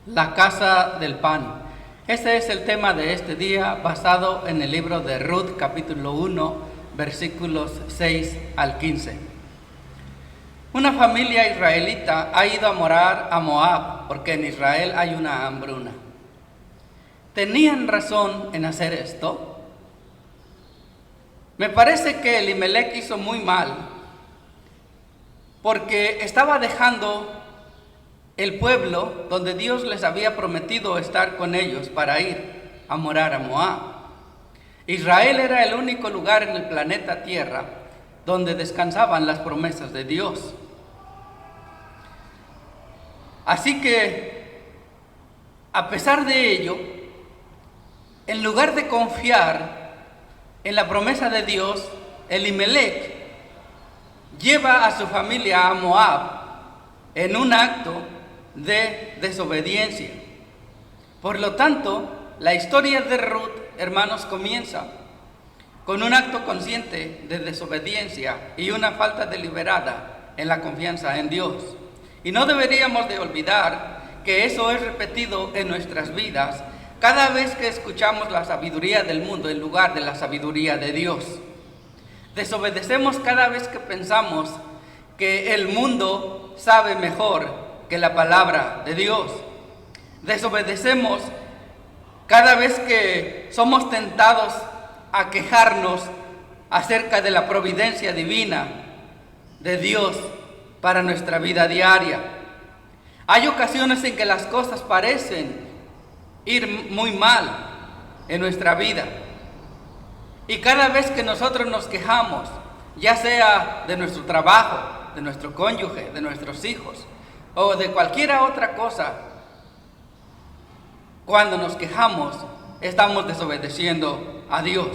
La casa del pan. Este es el tema de este día, basado en el libro de Ruth, capítulo 1, versículos 6 al 15. Una familia israelita ha ido a morar a Moab, porque en Israel hay una hambruna. ¿Tenían razón en hacer esto? Me parece que Elimelech hizo muy mal, porque estaba dejando el pueblo donde Dios les había prometido estar con ellos para ir a morar a Moab. Israel era el único lugar en el planeta Tierra donde descansaban las promesas de Dios. Así que, a pesar de ello, en lugar de confiar en la promesa de Dios, Elimelech lleva a su familia a Moab en un acto de desobediencia. Por lo tanto, la historia de Ruth, hermanos, comienza con un acto consciente de desobediencia y una falta deliberada en la confianza en Dios. Y no deberíamos de olvidar que eso es repetido en nuestras vidas cada vez que escuchamos la sabiduría del mundo en lugar de la sabiduría de Dios. Desobedecemos cada vez que pensamos que el mundo sabe mejor que la palabra de Dios. Desobedecemos cada vez que somos tentados a quejarnos acerca de la providencia divina de Dios para nuestra vida diaria. Hay ocasiones en que las cosas parecen ir muy mal en nuestra vida. Y cada vez que nosotros nos quejamos, ya sea de nuestro trabajo, de nuestro cónyuge, de nuestros hijos, o de cualquier otra cosa, cuando nos quejamos, estamos desobedeciendo a Dios.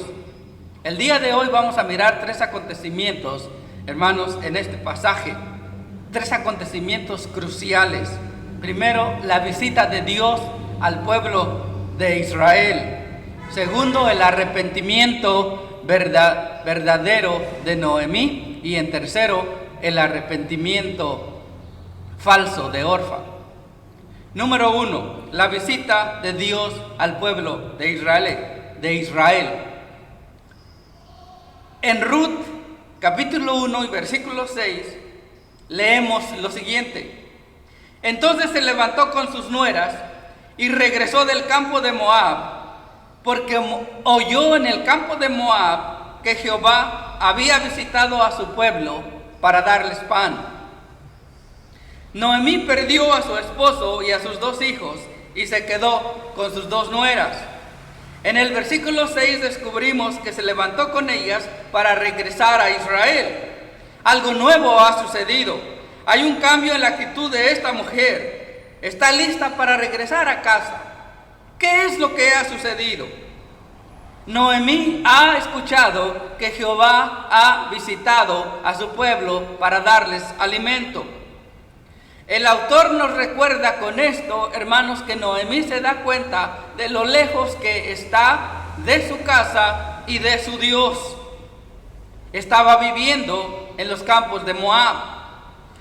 El día de hoy vamos a mirar 3 acontecimientos, hermanos, en este pasaje. 3 acontecimientos cruciales. Primero, la visita de Dios al pueblo de Israel. Segundo, el arrepentimiento verdadero de Noemí. Y en tercero, el arrepentimiento falso de Orfa. Número 1, la visita de Dios al pueblo de Israel. En Ruth, capítulo 1 y versículo 6, leemos lo siguiente. Entonces se levantó con sus nueras y regresó del campo de Moab, porque oyó en el campo de Moab que Jehová había visitado a su pueblo para darles pan. Noemí perdió a su esposo y a sus 2 hijos y se quedó con sus 2 nueras. En el versículo 6 descubrimos que se levantó con ellas para regresar a Israel. Algo nuevo ha sucedido. Hay un cambio en la actitud de esta mujer. Está lista para regresar a casa. ¿Qué es lo que ha sucedido? Noemí ha escuchado que Jehová ha visitado a su pueblo para darles alimento. El autor nos recuerda con esto, hermanos, que Noemí se da cuenta de lo lejos que está de su casa y de su Dios. Estaba viviendo en los campos de Moab.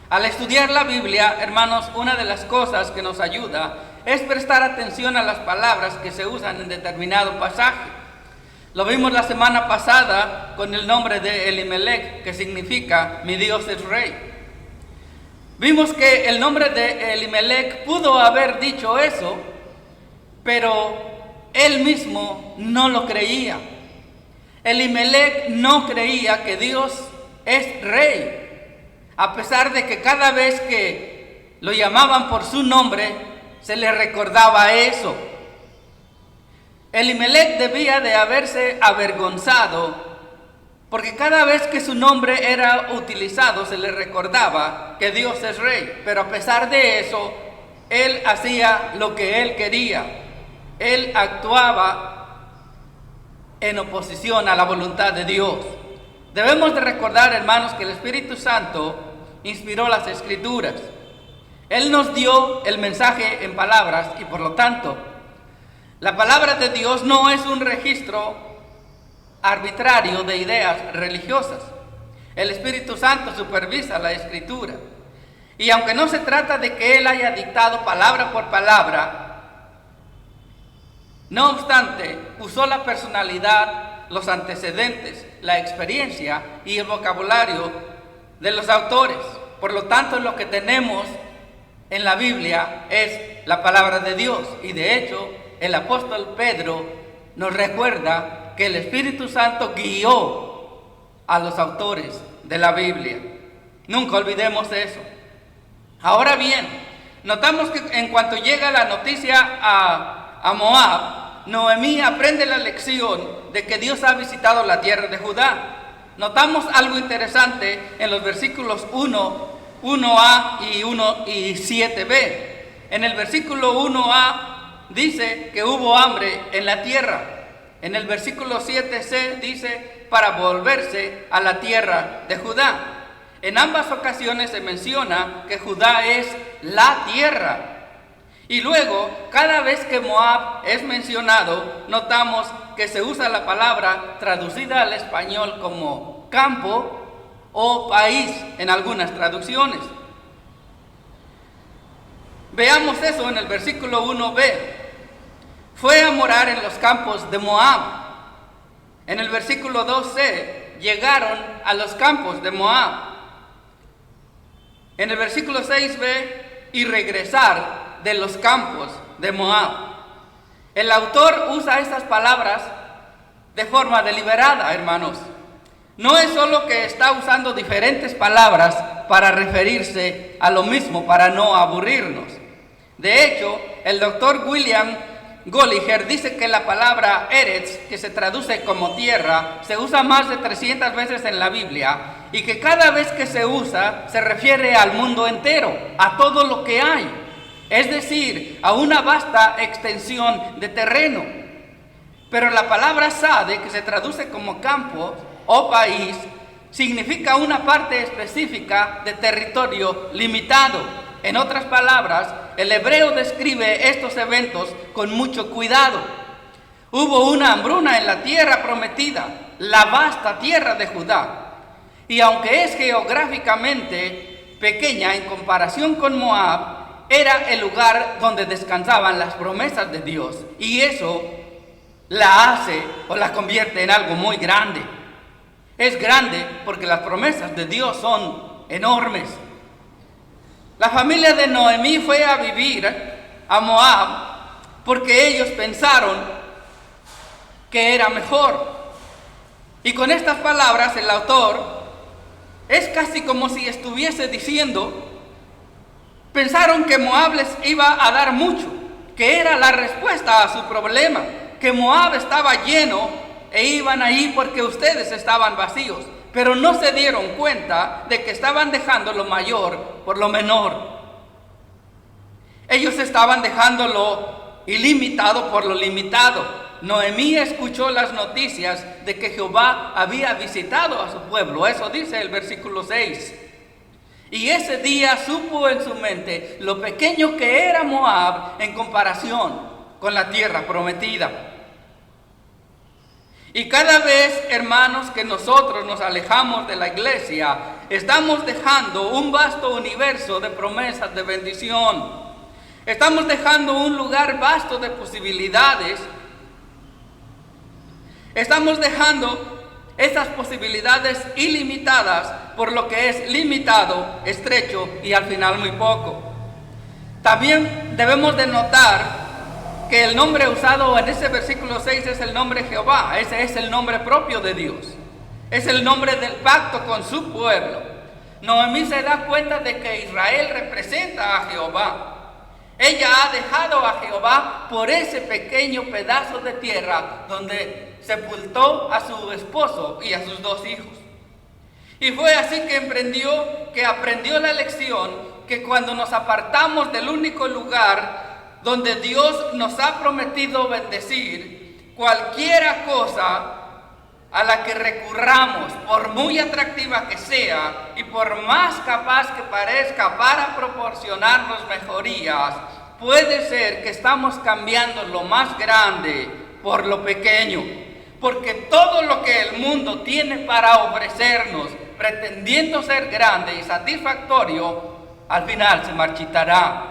Al estudiar la Biblia, hermanos, una de las cosas que nos ayuda es prestar atención a las palabras que se usan en determinado pasaje. Lo vimos la semana pasada con el nombre de Elimelech, que significa mi Dios es rey. Vimos que el nombre de Elimelech pudo haber dicho eso, pero él mismo no lo creía. Elimelech no creía que Dios es rey, a pesar de que cada vez que lo llamaban por su nombre, se le recordaba eso. Elimelech debía de haberse avergonzado, porque cada vez que su nombre era utilizado se le recordaba que Dios es rey. Pero a pesar de eso, él hacía lo que él quería. Él actuaba en oposición a la voluntad de Dios. Debemos de recordar, hermanos, que el Espíritu Santo inspiró las Escrituras. Él nos dio el mensaje en palabras y por lo tanto, la palabra de Dios no es un registro arbitrario de ideas religiosas. El Espíritu Santo supervisa la Escritura. Y aunque no se trata de que él haya dictado palabra por palabra, no obstante, usó la personalidad, los antecedentes, la experiencia y el vocabulario de los autores. Por lo tanto, lo que tenemos en la Biblia es la palabra de Dios. Y de hecho, el apóstol Pedro nos recuerda que el Espíritu Santo guió a los autores de la Biblia. Nunca olvidemos eso. Ahora bien, notamos que en cuanto llega la noticia a Moab, Noemí aprende la lección de que Dios ha visitado la tierra de Judá. Notamos algo interesante en los versículos 1a y 7b. En el versículo 1a dice que hubo hambre en la tierra. En el versículo 7c dice para volverse a la tierra de Judá. En ambas ocasiones se menciona que Judá es la tierra. Y luego, cada vez que Moab es mencionado, notamos que se usa la palabra traducida al español como campo o país en algunas traducciones. Veamos eso en el versículo 1b. Fue a morar en los campos de Moab. En el versículo 2c, llegaron a los campos de Moab. En el versículo 6b, y regresar de los campos de Moab. El autor usa estas palabras de forma deliberada, hermanos. No es solo que está usando diferentes palabras para referirse a lo mismo, para no aburrirnos. De hecho, el doctor William Golliher dice que la palabra Eretz, que se traduce como tierra, se usa más de 300 veces en la Biblia y que cada vez que se usa se refiere al mundo entero, a todo lo que hay. Es decir, a una vasta extensión de terreno. Pero la palabra Sade, que se traduce como campo o país, significa una parte específica de territorio limitado. En otras palabras, el hebreo describe estos eventos con mucho cuidado. Hubo una hambruna en la tierra prometida, la vasta tierra de Judá. Y aunque es geográficamente pequeña en comparación con Moab, era el lugar donde descansaban las promesas de Dios. Y eso la hace o la convierte en algo muy grande. Es grande porque las promesas de Dios son enormes. La familia de Noemí fue a vivir a Moab porque ellos pensaron que era mejor. Y con estas palabras el autor es casi como si estuviese diciendo: pensaron que Moab les iba a dar mucho, que era la respuesta a su problema, que Moab estaba lleno e iban ahí porque ustedes estaban vacíos, pero no se dieron cuenta de que estaban dejando lo mayor por lo menor. Ellos estaban dejando lo ilimitado por lo limitado. Noemí escuchó las noticias de que Jehová había visitado a su pueblo, eso dice el versículo 6. Y ese día supo en su mente lo pequeño que era Moab en comparación con la tierra prometida. Y cada vez, hermanos, que nosotros nos alejamos de la iglesia, estamos dejando un vasto universo de promesas de bendición. Estamos dejando un lugar vasto de posibilidades. Estamos dejando esas posibilidades ilimitadas por lo que es limitado, estrecho y al final muy poco. También debemos de notar que el nombre usado en ese versículo 6 es el nombre Jehová. Ese es el nombre propio de Dios. Es el nombre del pacto con su pueblo. Noemí se da cuenta de que Israel representa a Jehová. Ella ha dejado a Jehová por ese pequeño pedazo de tierra donde sepultó a su esposo y a sus 2 hijos. Y fue así que aprendió la lección que cuando nos apartamos del único lugar donde Dios nos ha prometido bendecir, cualquiera cosa a la que recurramos, por muy atractiva que sea y por más capaz que parezca para proporcionarnos mejorías, puede ser que estamos cambiando lo más grande por lo pequeño. Porque todo lo que el mundo tiene para ofrecernos, pretendiendo ser grande y satisfactorio, al final se marchitará.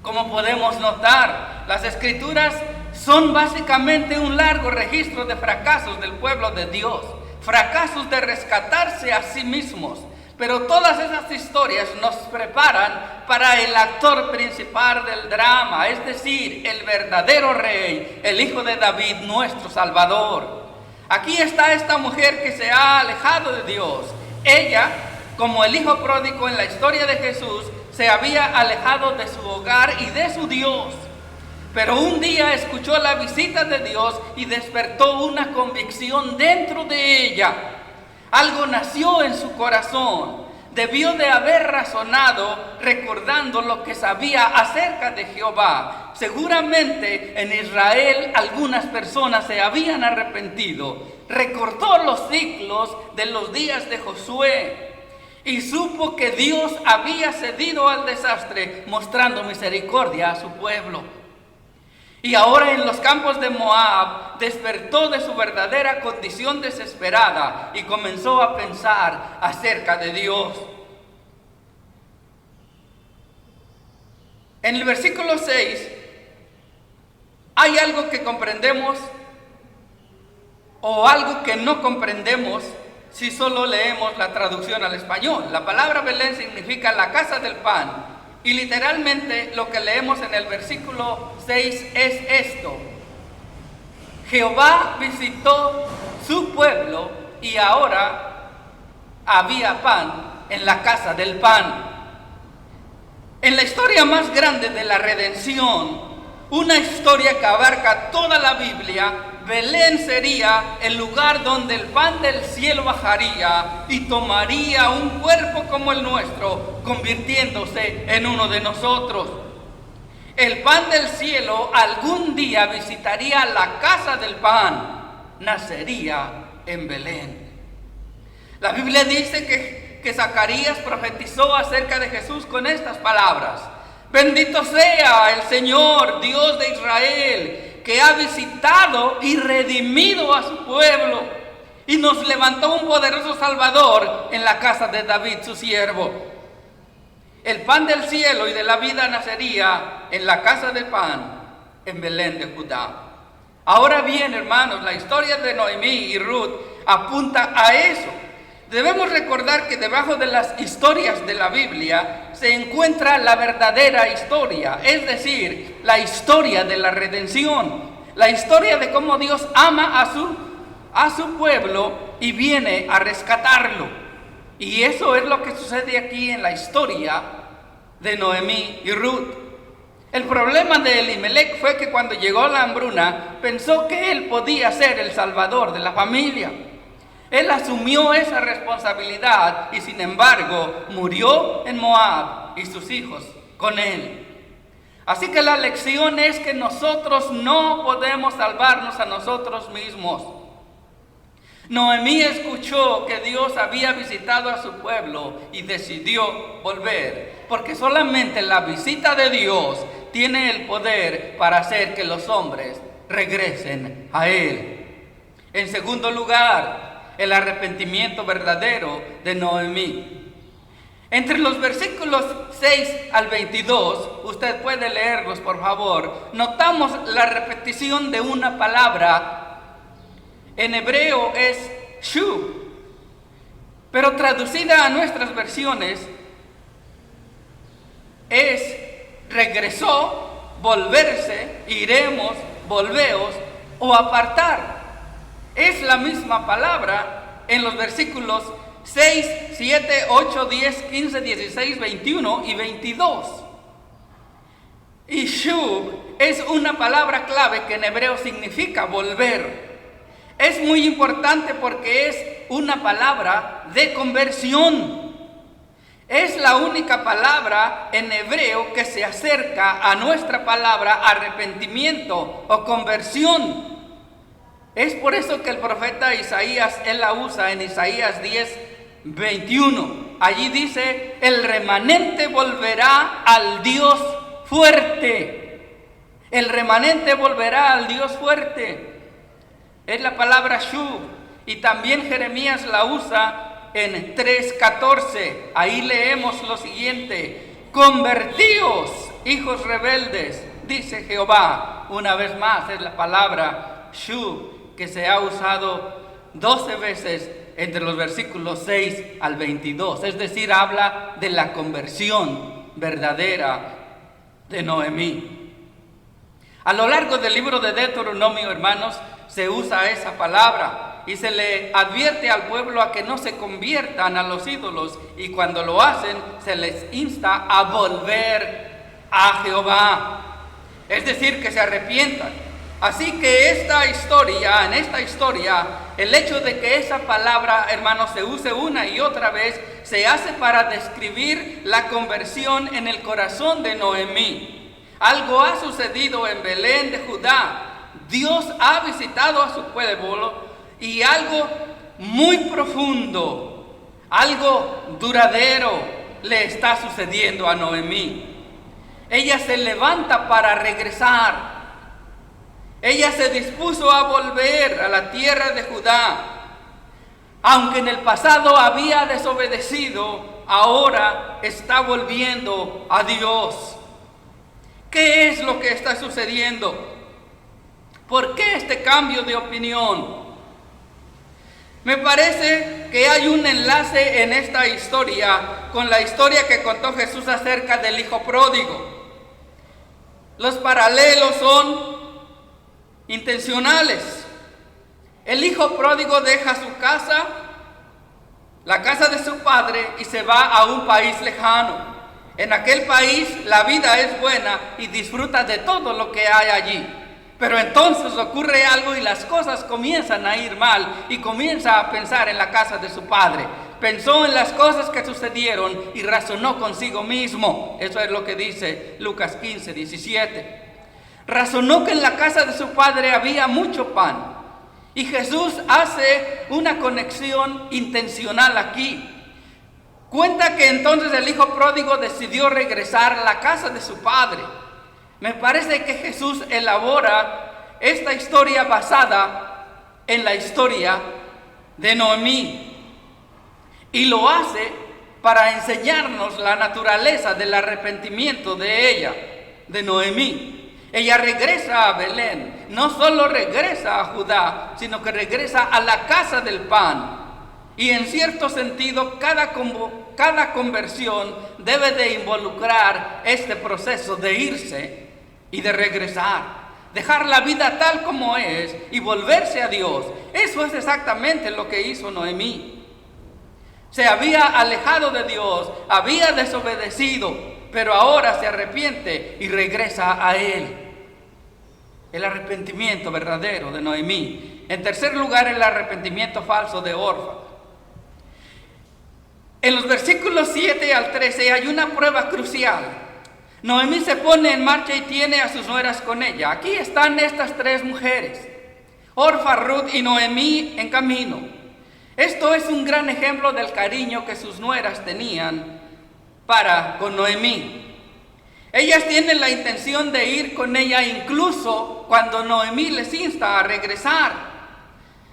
Como podemos notar, las Escrituras son básicamente un largo registro de fracasos del pueblo de Dios, fracasos de rescatarse a sí mismos. Pero todas esas historias nos preparan para el actor principal del drama, es decir, el verdadero rey, el Hijo de David, nuestro Salvador. Aquí está esta mujer que se ha alejado de Dios. Ella, como el hijo pródigo en la historia de Jesús, se había alejado de su hogar y de su Dios. Pero un día escuchó la visita de Dios y despertó una convicción dentro de ella. Algo nació en su corazón. Debió de haber razonado recordando lo que sabía acerca de Jehová. Seguramente en Israel algunas personas se habían arrepentido. Recordó los ciclos de los días de Josué y supo que Dios había cedido al desastre, mostrando misericordia a su pueblo. Y ahora en los campos de Moab despertó de su verdadera condición desesperada y comenzó a pensar acerca de Dios. En el versículo 6 hay algo que comprendemos o algo que no comprendemos si solo leemos la traducción al español. La palabra Belén significa la casa del pan. Y literalmente lo que leemos en el versículo 6 es esto: Jehová visitó su pueblo y ahora había pan en la casa del pan. En la historia más grande de la redención, una historia que abarca toda la Biblia, Belén sería el lugar donde el pan del cielo bajaría y tomaría un cuerpo como el nuestro, convirtiéndose en uno de nosotros. El pan del cielo algún día visitaría la casa del pan, nacería en Belén. La Biblia dice que Zacarías profetizó acerca de Jesús con estas palabras: bendito sea el Señor, Dios de Israel, que ha visitado y redimido a su pueblo y nos levantó un poderoso Salvador en la casa de David, su siervo. El pan del cielo y de la vida nacería en la casa del pan, en Belén de Judá. Ahora bien, hermanos, la historia de Noemí y Ruth apunta a eso. Debemos recordar que debajo de las historias de la Biblia se encuentra la verdadera historia, es decir, la historia de la redención, la historia de cómo Dios ama a su pueblo y viene a rescatarlo. Y eso es lo que sucede aquí en la historia de Noemí y Ruth. El problema de Elimelech fue que cuando llegó la hambruna, pensó que él podía ser el salvador de la familia. Él asumió esa responsabilidad y sin embargo murió en Moab y sus hijos con él. Así que la lección es que nosotros no podemos salvarnos a nosotros mismos. Noemí escuchó que Dios había visitado a su pueblo y decidió volver, porque solamente la visita de Dios tiene el poder para hacer que los hombres regresen a Él. En segundo lugar, el arrepentimiento verdadero de Noemí. Entre los versículos 6 al 22, usted puede leerlos por favor, notamos la repetición de una palabra. En hebreo es shub, pero traducida a nuestras versiones es regresó, volverse, iremos, volveos o apartar. Es la misma palabra en los versículos 6, 7, 8, 10, 15, 16, 21 y 22. Y shub es una palabra clave que en hebreo significa volver. Es muy importante porque es una palabra de conversión. Es la única palabra en hebreo que se acerca a nuestra palabra arrepentimiento o conversión. Es por eso que el profeta Isaías, él la usa en Isaías 10, 21. Allí dice, el remanente volverá al Dios fuerte. El remanente volverá al Dios fuerte. Es la palabra shub. Y también Jeremías la usa en 3:14. Ahí leemos lo siguiente: convertíos, hijos rebeldes, dice Jehová. Una vez más es la palabra shuv, que se ha usado 12 veces entre los versículos 6 al 22. Es decir, habla de la conversión verdadera de Noemí. A lo largo del libro de Deuteronomio, hermanos, se usa esa palabra y se le advierte al pueblo a que no se conviertan a los ídolos, y cuando lo hacen se les insta a volver a Jehová, es decir, que se arrepientan. Así que en esta historia, el hecho de que esa palabra, hermanos, se use una y otra vez, se hace para describir la conversión en el corazón de Noemí. Algo ha sucedido en Belén de Judá. Dios ha visitado a su pueblo y algo muy profundo, algo duradero le está sucediendo a Noemí. Ella se levanta para regresar. Ella se dispuso a volver a la tierra de Judá. Aunque en el pasado había desobedecido, ahora está volviendo a Dios. ¿Qué es lo que está sucediendo? ¿Por qué este cambio de opinión? Me parece que hay un enlace en esta historia con la historia que contó Jesús acerca del hijo pródigo. Los paralelos son intencionales. El hijo pródigo deja su casa, la casa de su padre, y se va a un país lejano. En aquel país la vida es buena y disfruta de todo lo que hay allí. Pero entonces ocurre algo y las cosas comienzan a ir mal, y comienza a pensar en la casa de su padre. Pensó en las cosas que sucedieron y razonó consigo mismo. Eso es lo que dice Lucas 15:17. Razonó que en la casa de su padre había mucho pan. Y Jesús hace una conexión intencional aquí. Cuenta que entonces el hijo pródigo decidió regresar a la casa de su padre. Me parece que Jesús elabora esta historia basada en la historia de Noemí. Y lo hace para enseñarnos la naturaleza del arrepentimiento de ella, de Noemí. Ella regresa a Belén, no solo regresa a Judá, sino que regresa a la casa del pan. Y en cierto sentido, cada conversión debe de involucrar este proceso de irse y de regresar, dejar la vida tal como es y volverse a Dios. Eso es exactamente lo que hizo Noemí. Se había alejado de Dios, había desobedecido, pero ahora se arrepiente y regresa a Él. El arrepentimiento verdadero de Noemí. En tercer lugar, el arrepentimiento falso de Orfa. En los versículos 7 al 13 hay una prueba crucial. Noemí se pone en marcha y tiene a sus nueras con ella. Aquí están estas tres mujeres, Orfa, Ruth y Noemí, en camino. Esto es un gran ejemplo del cariño que sus nueras tenían para con Noemí. Ellas tienen la intención de ir con ella incluso cuando Noemí les insta a regresar.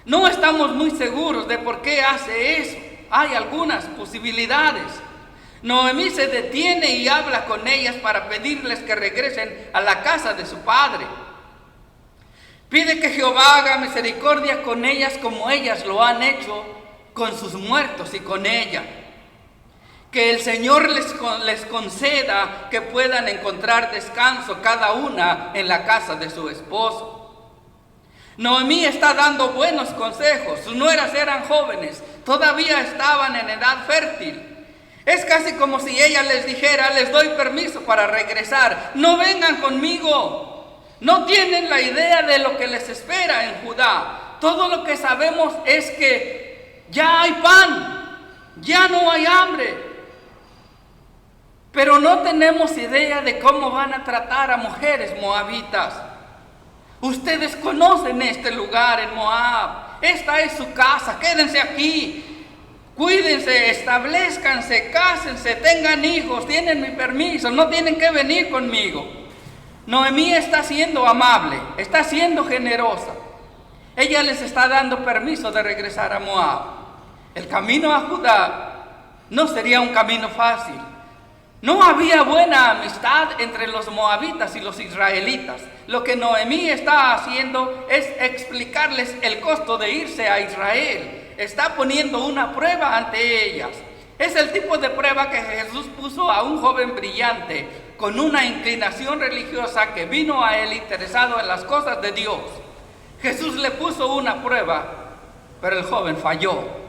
No estamos muy seguros de por qué hace eso. Hay algunas posibilidades. Noemí se detiene y habla con ellas para pedirles que regresen a la casa de su padre. Pide que Jehová haga misericordia con ellas como ellas lo han hecho con sus muertos y con ella. Que el Señor les conceda que puedan encontrar descanso cada una en la casa de su esposo. Noemí está dando buenos consejos. Sus nueras eran jóvenes, todavía estaban en edad fértil. Es casi como si ella les dijera: les doy permiso para regresar, no vengan conmigo. No tienen la idea de lo que les espera en Judá. Todo lo que sabemos es que ya hay pan, ya no hay hambre. Pero no tenemos idea de cómo van a tratar a mujeres moabitas. Ustedes conocen este lugar en Moab. Esta es su casa, quédense aquí. Cuídense, establezcanse, cásense, tengan hijos, tienen mi permiso, no tienen que venir conmigo. Noemí está siendo amable, está siendo generosa. Ella les está dando permiso de regresar a Moab. el camino a Judá no sería un camino fácil. No había buena amistad entre los moabitas y los israelitas. Lo que Noemí está haciendo es explicarles el costo de irse a Israel. Está poniendo una prueba ante ellas. Es el tipo de prueba que Jesús puso a un joven brillante con una inclinación religiosa que vino a él interesado en las cosas de Dios. Jesús le puso una prueba, pero el joven falló.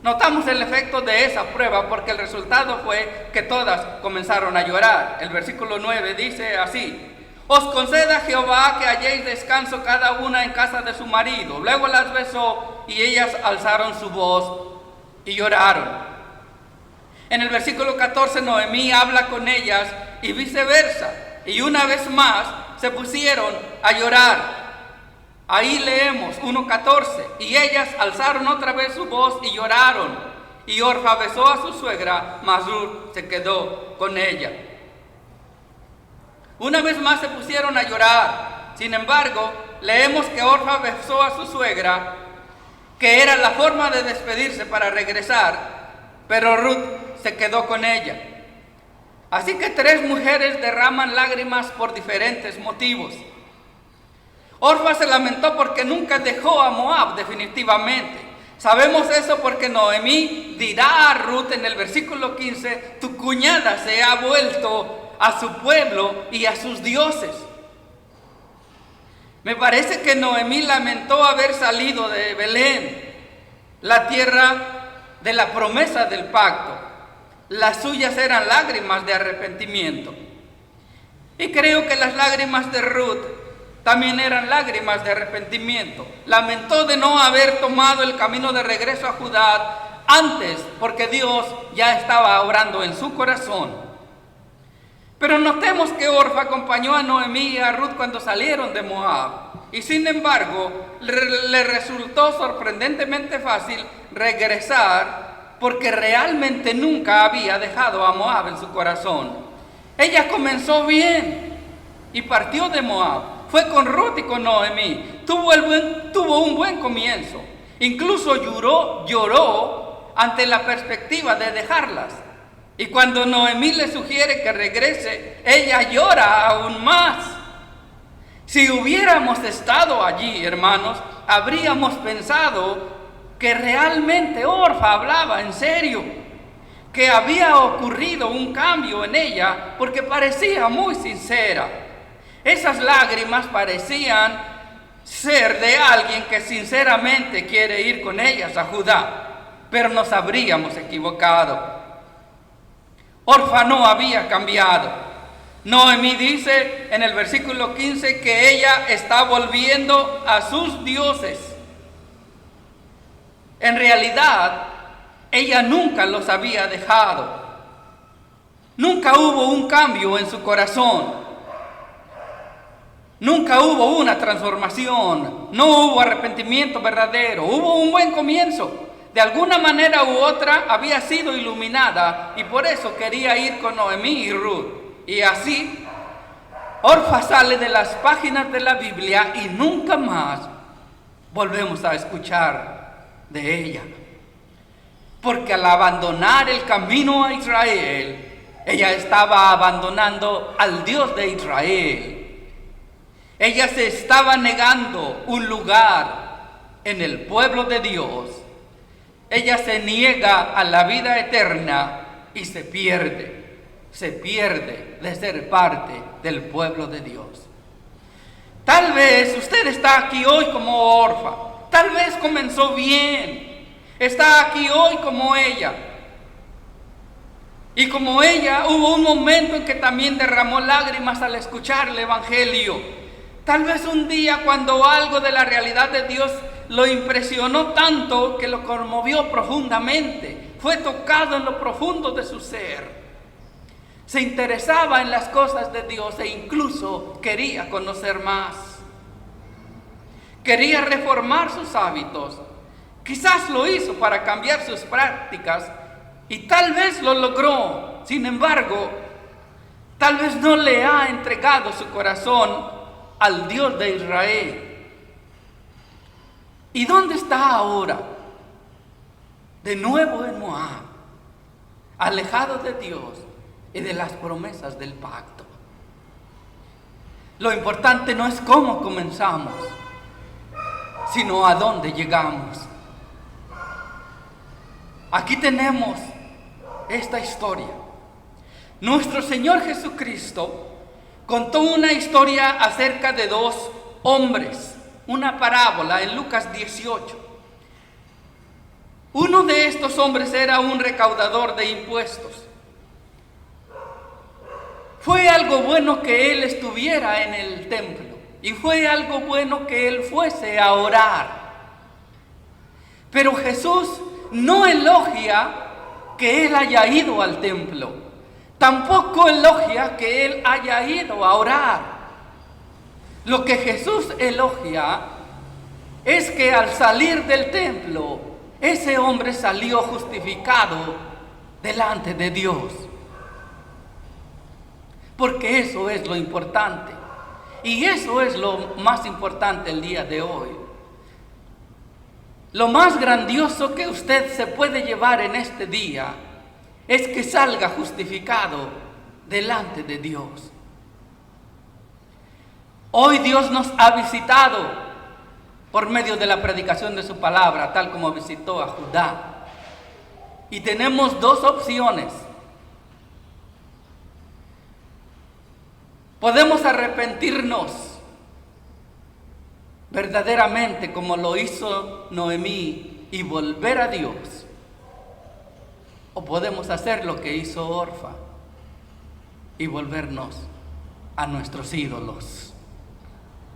Notamos el efecto de esa prueba porque el resultado fue que todas comenzaron a llorar. El versículo 9 dice así: os conceda Jehová que halléis descanso cada una en casa de su marido. Luego las besó y ellas alzaron su voz y lloraron. En el versículo 14 Noemí habla con ellas y viceversa, y una vez más se pusieron a llorar. Ahí leemos 1:14, y ellas alzaron otra vez su voz y lloraron, y Orfa besó a su suegra, mas Ruth se quedó con ella. Una vez más se pusieron a llorar. Sin embargo, leemos que Orfa besó a su suegra, que era la forma de despedirse para regresar, pero Ruth se quedó con ella. Así que 3 mujeres derraman lágrimas por diferentes motivos. Orfa se lamentó porque nunca dejó a Moab definitivamente. Sabemos eso porque Noemí dirá a Ruth en el versículo 15: tu cuñada se ha vuelto a su pueblo y a sus dioses. Me parece que Noemí lamentó haber salido de Belén, la tierra de la promesa del pacto. Las suyas eran lágrimas de arrepentimiento. Y creo que las lágrimas de Ruth también eran lágrimas de arrepentimiento. Lamentó de no haber tomado el camino de regreso a Judá antes, porque Dios ya estaba obrando en su corazón. Pero notemos que Orfa acompañó a Noemí y a Ruth cuando salieron de Moab. Y sin embargo, le resultó sorprendentemente fácil regresar, porque realmente nunca había dejado a Moab en su corazón. Ella comenzó bien y partió de Moab. Fue con Ruth y con Noemí. Tuvo un buen comienzo. Incluso lloró ante la perspectiva de dejarlas. Y cuando Noemí le sugiere que regrese, ella llora aún más. Si hubiéramos estado allí, hermanos, habríamos pensado que realmente Orfa hablaba en serio, que había ocurrido un cambio en ella, porque parecía muy sincera. Esas lágrimas parecían ser de alguien que sinceramente quiere ir con ellas a Judá, pero nos habríamos equivocado. Orfa no había cambiado. Noemí dice en el versículo 15 que ella está volviendo a sus dioses. En realidad, ella nunca los había dejado. Nunca hubo un cambio en su corazón. Nunca hubo una transformación, no hubo arrepentimiento verdadero, hubo un buen comienzo. De alguna manera u otra había sido iluminada y por eso quería ir con Noemí y Ruth. Y así, Orfa sale de las páginas de la Biblia y nunca más volvemos a escuchar de ella. Porque al abandonar el camino a Israel, ella estaba abandonando al Dios de Israel. Ella se estaba negando un lugar en el pueblo de Dios. Ella se niega a la vida eterna y se pierde de ser parte del pueblo de Dios. Tal vez usted está aquí hoy como Orfa, tal vez comenzó bien, está aquí hoy como ella. Y como ella, hubo un momento en que también derramó lágrimas al escuchar el Evangelio. Tal vez un día cuando algo de la realidad de Dios lo impresionó tanto que lo conmovió profundamente. Fue tocado en lo profundo de su ser. Se interesaba en las cosas de Dios e incluso quería conocer más. Quería reformar sus hábitos. Quizás lo hizo para cambiar sus prácticas y tal vez lo logró. Sin embargo, tal vez no le ha entregado su corazón al Dios de Israel. ¿Y dónde está ahora? de nuevo en Moab, alejado de Dios y de las promesas del pacto. Lo importante no es cómo comenzamos, sino a dónde llegamos. Aquí tenemos esta historia. Nuestro Señor Jesucristo contó una historia acerca de dos hombres, una parábola en Lucas 18. Uno de estos hombres era un recaudador de impuestos. Fue algo bueno que él estuviera en el templo y fue algo bueno que él fuese a orar. Pero Jesús no elogia que él haya ido al templo, tampoco elogia que él haya ido a orar. Lo que Jesús elogia es que al salir del templo, ese hombre salió justificado delante de Dios. Porque eso es lo importante. Y eso es lo más importante el día de hoy. Lo más grandioso que usted se puede llevar en este día es que salga justificado delante de Dios. Hoy Dios nos ha visitado por medio de la predicación de su palabra, tal como visitó a Judá. Y tenemos dos opciones. Podemos arrepentirnos verdaderamente como lo hizo Noemí y volver a Dios. O podemos hacer lo que hizo Orfa y volvernos a nuestros ídolos.